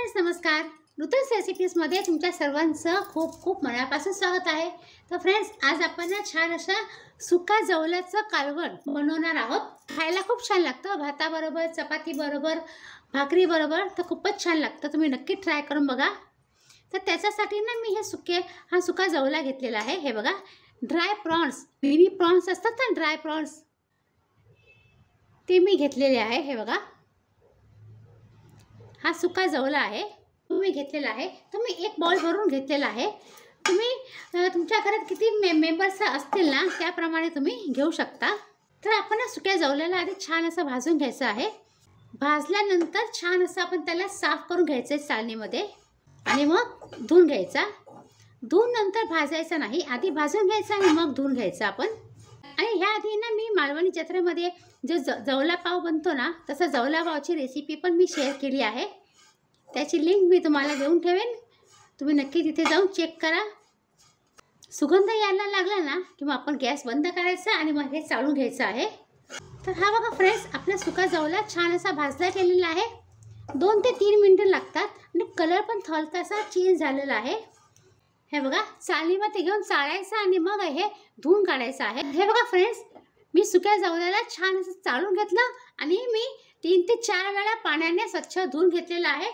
Friends नमस्कार. नूतन रेसिपीजमध्ये तुमच्या सर्वांचं खूप खूप मनापासून स्वागत आहे. तर फ्रेंड्स आज आपण छान असा सुका जवळाचं कालवण बनवणार आहोत. खायला खूप छान लागतं, भाताबरोबर, चपातीबरोबर, भाकरीबरोबर तर खूपच छान लागतं. तुम्ही नक्की ट्राय करून बघा. तर त्याच्यासाठी ना मी हा सुका जवळा घेतलेला आहे. हे बघा, ड्राय प्रॉन्स, मिनी प्रॉन्स असतात ना, ड्राय प्रॉन्स ते मी घेतलेले आहे. हे बघा, हा सुका जवळा आहे तुम्ही घेतलेला आहे. तुम्ही एक बॉल भरून घेतलेला आहे. तुम्ही तुमच्या घरात किती मेंबर्स असतील ना त्याप्रमाणे तुम्ही घेऊ शकता. तर आपण सुक्या जवळ्याला आधी छान असं भाजून घ्यायचं आहे. भाजल्यानंतर छान असं आपण त्याला साफ करून घ्यायचं आहे चाळणीमध्ये आणि मग धुवून घ्यायचा. धुवून नंतर भाजायचा नाही, आधी भाजून घ्यायचा आणि मग धुवून घ्यायचा आपण. आणि ह्या आधी ना मी मालवणी जत्रेमध्ये जो जवला पाव बनतो ना तसा जवला पावची रेसिपी पण मी शेअर केली आहे. त्याची लिंक मी तुम्हाला देऊन ठेवेन, तुम्ही नक्की तिथे जाऊन चेक करा. सुगंध यायला लागला ना की मग आपण गॅस बंद करायचा आणि मग हे चाळून घ्यायचं आहे. तर हा बघा फ्रेंड्स, आपला सुका जवला छान असा भाजला गेलेला आहे. 2 ते 3 मिनिटं लागतात आणि कलर पण थोडासा चेंज झालेला आहे. हे बघा, चाळणीमध्ये घेऊन चाळायचं आणि मग हे धुवून काढायचं आहे. हे बघा फ्रेंड्स, मी सुक्या जवळ्याला छान असं चाळून घेतलं आणि मी 3 ते 4 वेळा पाण्याने स्वच्छ धुवून घेतलेला आहे.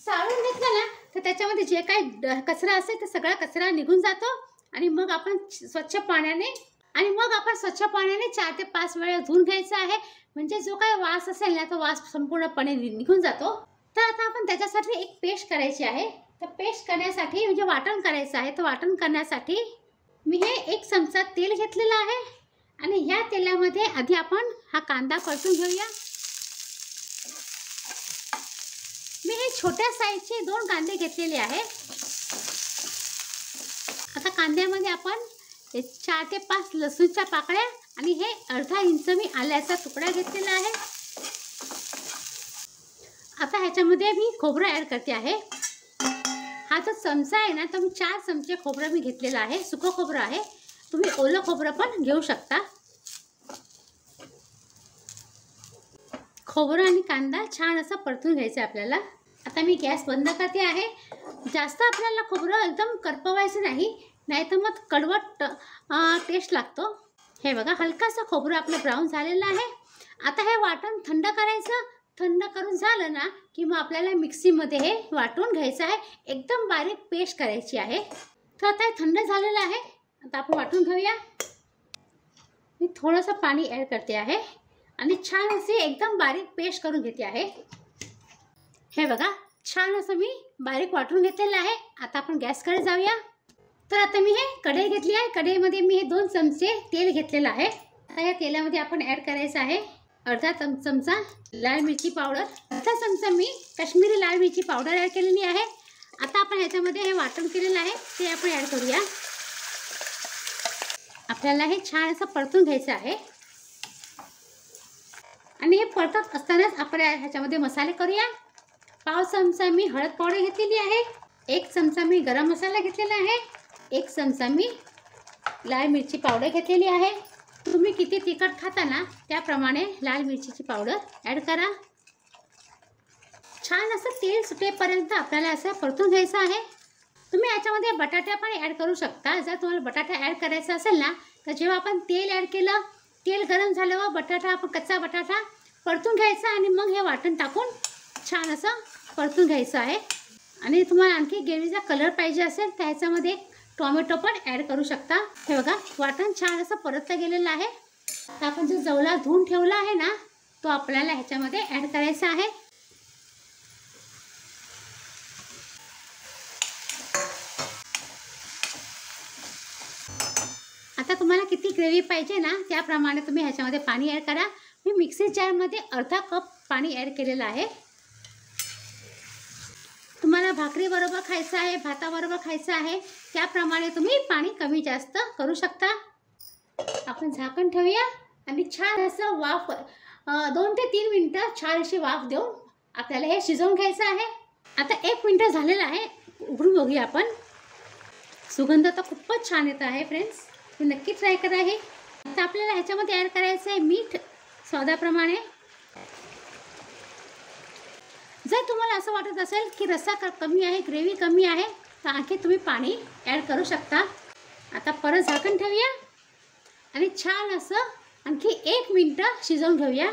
चाळून घेतलं ना तर त्याच्यामध्ये जे काही कचरा असेल ते सगळा कचरा निघून जातो आणि मग आपण स्वच्छ पाण्याने 4 ते 5 वेळा धुवून घ्यायचं आहे. म्हणजे जो काही वास असेल ना तो वास संपूर्णपणे निघून जातो. तर आता आपण त्याच्यासाठी एक पेस्ट करायची आहे. तर पेस्ट करण्यासाठी म्हणजे वाटण करायचं आहे. तर वाटण करण्यासाठी मी हे 1 चमचा तेल घेतलेलं आहे आणि ह्या तेलामध्ये आधी आपण हा कांदा परतून घेऊया. मी हे छोट्या साईजचे 2 कांदे घेतलेले आहे. आता कांद्यामध्ये आपण 4 ते 5 लसूणच्या पाकळ्या आणि हे अर्धा इंच मी आल्याचा तुकडा घेतलेला आहे. आता ह्याच्यामध्ये मी खोबरं ॲड करते आहे. हा जो चमचा आहे ना तो मी 4 चमचे खोबरं मी घेतलेला आहे. सुकं खोबरं आहे, तुम्ही ओलं खोबरं पण घेऊ शकता. खोबरं आणि कांदा छान असं परतून घ्यायचं आपल्याला. आता मी गॅस बंद करते आहे. जास्त आपल्याला खोबरं एकदम करपवायचं नाही, नाहीतर मग कडवट टेस्ट लागतो. हे बघा, हलकासा खोबरं आपलं ब्राऊन झालेलं आहे. आता हे वाटण थंड करायचं. थंड करून झालं ना की मग आपल्याला मिक्सीमध्ये हे वाटून घ्यायचं आहे. एकदम बारीक पेस्ट करायची आहे. तर आता हे थंड झालेलं आहे. आता आपण वाटून घेऊया. मी थोडंसं पाणी ॲड करते आहे आणि छान असे एकदम बारीक पेस्ट करून घेते आहे. हे बघा, छान असं मी बारीक वाटून घेतलेलं आहे. आता आपण गॅसकडे जाऊया. तर आता मी हे कढई घेतली आहे. कढईमध्ये मी हे 2 चमचे तेल घेतलेलं आहे. आता या तेलामध्ये आपण ॲड करायचं आहे अर्धा चमचा लाल मिरची पावडर, अर्धा चमचा मी काश्मीरी लाल मिरची पावडर ॲड केलेली आहे. आता आपण ह्याच्यामध्ये हे वाटण केलेलं आहे ते आपण ॲड करूया. आपल्याला हे छान असं परतून घ्यायचं आहे आणि हे परतत असतानाच आपण ह्याच्यामध्ये मसाले करूया. 1/2 चमचा मी हळद पावडर घेतलेली आहे. 1 चमचा मी गरम मसाला घेतलेला आहे. 1 चमचा मी लाल मिरची पावडर घेतलेली आहे. तुम्ही किती तिखट खाता ना त्याप्रमाणे लाल मिरचीची पावडर ॲड करा. छान असं तेल सुटेपर्यंत आपल्याला असं परतून घ्यायचं आहे. तुम्ही याच्यामध्ये बटाटा पण ॲड करू शकता. जर तुम्हाला बटाटा ॲड करायचा असेल ना तर जेव्हा आपण तेल ॲड केलं, तेल गरम झाल्यावर कच्चा बटाटा परतून घ्यायचा आणि मग हे वाटण टाकून छान असं परतून घ्यायचं आहे. आणि तुम्हाला आणखी ग्रेव्हीचा कलर पाहिजे असेल तर ह्याच्यामध्ये टोमॅटो पण ॲड करू शकता. हे बघा, वाटण छान असं परतलं गेलेलं आहे. तर आपण जो जवला धुवून ठेवला आहे ना तो आपल्याला ह्याच्यामध्ये ॲड करायचा आहे. आता तुम्हाला किती ग्रेव्ही पाहिजे ना त्याप्रमाणे तुम्ही ह्याच्यामध्ये पाणी ॲड करा. मी मिक्सी जारमध्ये अर्धा कप पाणी ॲड केलेलं आहे. तुम्हाला भाकरीबरोबर खायचं आहे, भाताबरोबर खायचं आहे त्याप्रमाणे तुम्ही पाणी कमी जास्त करू शकता. आपण झाकण ठेवूया आणि छान असं वाफ 2 ते 3 मिनिटं छान अशी वाफ देऊन आपल्याला हे शिजवून घ्यायचं आहे. आता 1 मिनिट झालेलं आहे, उघडून बघूया आपण. सुगंध तर खूपच छान येत आहे फ्रेंड्स, तुम्ही नक्की ट्राय करा हे. आता आपल्याला ह्याच्यामध्ये ॲड करायचं आहे मीठ स्वादाप्रमाणे. जर तुम्हाला असं वाटत असेल की रस्सा कमी आहे, ग्रेव्ही कमी आहे, तर आणखी तुम्ही पाणी ॲड करू शकता. आता परत झाकण ठेवूया आणि छान असं आणखी 1 मिनटं शिजवून घेऊया.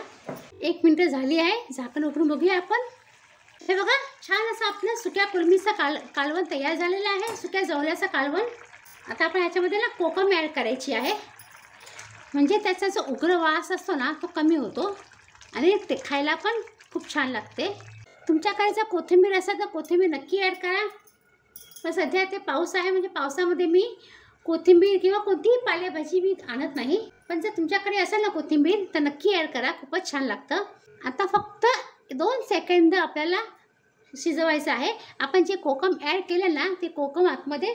1 मिनटं झाली आहे. झाकण उघडून बघूया आपण. हे बघा, छान असं आपलं सुक्या कोलंबीचं कालवण तयार झालेलं आहे, सुक्या जवल्याचं कालवण. आता आपण ह्याच्यामध्ये ना कोकम ॲड करायची आहे, म्हणजे त्याचा जो उग्र वास असतो ना तो कमी होतो आणि ते खायला पण खूप छान लागते. तुमच्याकडे जर कोथिंबीर असेल तर कोथिंबीर नक्की ॲड करा. पण सध्या ते पाऊस आहे, म्हणजे पावसामध्ये मी कोथिंबीर किंवा कोणतीही पालेभाजी मी आणत नाही. पण जर तुमच्याकडे असेल ना कोथिंबीर तर नक्की ॲड करा, खूपच छान लागतं. आता फक्त 2 सेकंद आपल्याला शिजवायचं आहे. आपण जे कोकम ॲड केलं ना ते कोकम आतमध्ये,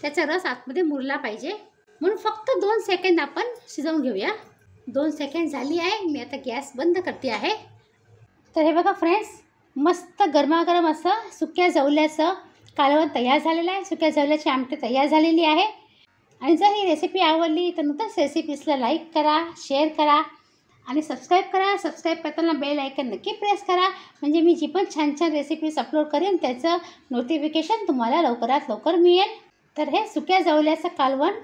त्याचा रस आतमध्ये मुरला पाहिजे, म्हणून फक्त 2 सेकंद आपण शिजवून घेऊया. 2 सेकंद झाली आहे. मी आता गॅस बंद करते आहे. तर हे बघा फ्रेंड्स, मस्त गरमागरम असं सुक्या जवल्याचं कालवण तयार झालेलं आहे. सुक्या जवल्याची आमटी तयार झालेली आहे. आणि जर ही रेसिपी आवडली तर नुकताच रेसिपीजला लाईक करा, शेअर करा आणि सबस्क्राईब करा. सबस्क्राईब करताना बेल आयकन नक्की प्रेस करा, म्हणजे मी जी पण छान छान रेसिपीज अपलोड करेन त्याचं नोटिफिकेशन तुम्हाला लवकरात लवकर मिळेल. तर हे सुक्या जवल्याचं कालवण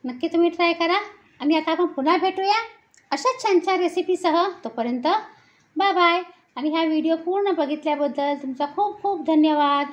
नक्की तुम्ही ट्राय करा. आणि आता आपण पुन्हा भेटूया अशाच छान छान रेसिपीसह. तोपर्यंत बाय बाय. आणि हा व्हिडिओ पूर्ण बघितल्याबद्दल तुमचा खूप खूप धन्यवाद.